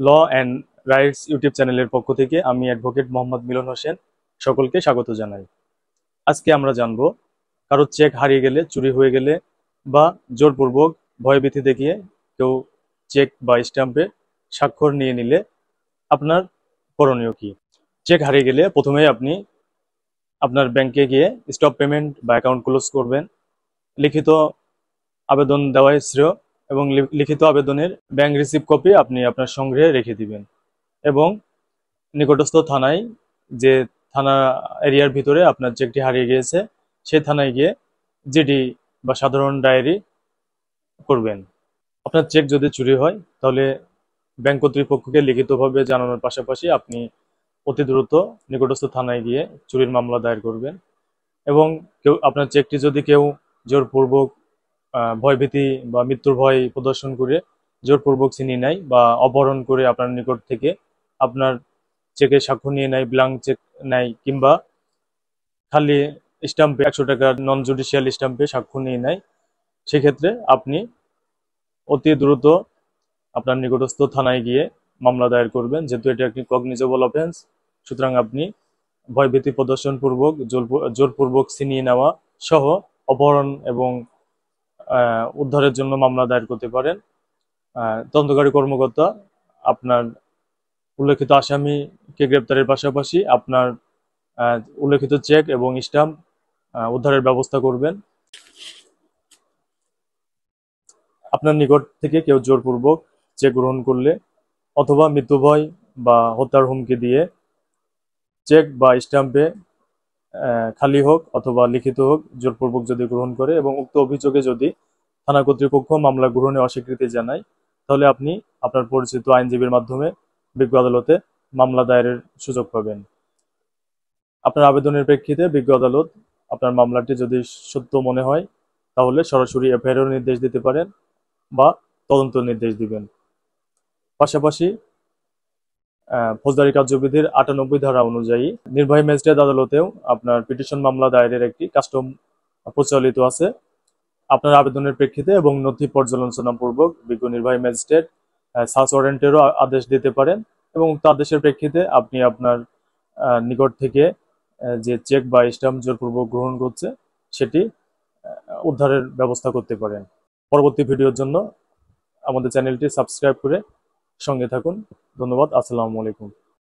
Law and rights YouTube চ্যানেলের পক্ষ থেকে আমি অ্যাডভোকেট মোহাম্মদ মিলন হোসেন সকলকে স্বাগত জানাই। আজকে আমরা জানবো কারো চেক হারিয়ে গেলে, চুরি হয়ে গেলে বা জোরপূর্বক ভয়ভীতি দেখিয়ে কেউ চেক বা স্ট্যাম্পে স্বাক্ষর নিয়ে নিলে আপনার করণীয় কি। চেক হারিয়ে গেলে প্রথমেই আপনি আপনার ব্যাংকে গিয়ে স্টপ পেমেন্ট বা অ্যাকাউন্ট ক্লোজ করবেন। লিখিত আবেদন দেওয়াই শ্রেয় এবং লিখিত আবেদনের ব্যাংক রিসিপ্ট কপি আপনি আপনার সংগ্রহে রেখে দিবেন এবং নিকটস্থ থানায়, যে থানা এরিয়ার ভিতরে আপনার চেকটি হারিয়ে গিয়েছে, সেই থানায় গিয়ে জিডি বা সাধারণ ডায়েরি করবেন। আপনার চেক যদি চুরি হয় তাহলে ব্যাংক কর্তৃপক্ষকে লিখিতভাবে জানানোর পাশাপাশি আপনি অতি দ্রুত নিকটস্থ থানায় গিয়ে চুরির মামলা দায়ের করবেন। এবং আপনার চেকটি যদি কেউ জোরপূর্বক ভয়ভীতি বা মৃত্যুর ভয় প্রদর্শন করে জোরপূর্বক ছিনিয়ে নেয় বা অপহরণ করে আপনার নিকট থেকে আপনার চেকে স্বাক্ষর নিয়ে নেয়, ব্ল্যাঙ্ক চেক নেয়, কিংবা খালি স্টাম্পে 100 টাকার নন জুডিশিয়াল স্টাম্পে স্বাক্ষর নিয়ে নেয়, সেক্ষেত্রে আপনি অতি দ্রুত আপনার নিকটস্থ থানায় গিয়ে মামলা দায়ের করবেন। যেহেতু এটা একটি কগনিজেবল অফেন্স, সুতরাং আপনি ভয়ভীতি প্রদর্শন পূর্বক জোরপূর্বক ছিনিয়ে নেওয়া সহ অপহরণ এবং উদ্ধারের জন্য মামলা দায়ের করতে পারেন। তদন্তকারী কর্মকর্তা আপনার উল্লেখিত আসামিকে গ্রেপ্তারের পাশাপাশি আপনার উল্লেখিত চেক এবং স্ট্যাম্প উদ্ধারের ব্যবস্থা করবেন। আপনার নিকট থেকে কেউ জোরপূর্বক চেক গ্রহণ করলে অথবা মৃত্যুভয় বা হত্যার হুমকি দিয়ে চেক বা স্ট্যাম্পে খালি হোক অথবা লিখিত হোক জোরপূর্বক যদি গ্রহণ করে এবং উক্ত অভিযোগে যদি থানা কর্তৃপক্ষ মামলা গ্রহণে অস্বীকৃতি জানায়, তাহলে আপনি আপনার পরিচিত আইনজীবীর মাধ্যমে বিজ্ঞ আদালতে মামলা দায়েরের সুযোগ পাবেন। আপনার আবেদনের প্রেক্ষিতে বিজ্ঞ আদালত আপনার মামলাটি যদি সত্য মনে হয় তাহলে সরাসরি এফআইআর নির্দেশ দিতে পারেন বা তদন্ত নির্দেশ দিবেন। পাশাপাশি ফৌজদারি কার্যবিধির ৯৮ ধারা অনুযায়ী নির্বাহী ম্যাজিস্ট্রেট আদালতেও আপনার পিটিশন মামলা দায়েরের একটি কাস্টম প্রচলিত আছে। আপনার আবেদনের প্রেক্ষিতে এবং নথি পর্যালোচনাপূর্বক বিজ্ঞ নির্বাহী ম্যাজিস্ট্রেট সার্চ ওয়ারেন্টেরও আদেশ দিতে পারেন এবং উক্ত আদেশের প্রেক্ষিতে আপনি আপনার নিকট থেকে যে চেক বা স্ট্যাম্প জোরপূর্বক গ্রহণ করছে সেটি উদ্ধারের ব্যবস্থা করতে পারেন। পরবর্তী ভিডিওর জন্য আমাদের চ্যানেলটি সাবস্ক্রাইব করে সঙ্গে থাকুন। ধন্যবাদ। আসসালামু আলাইকুম।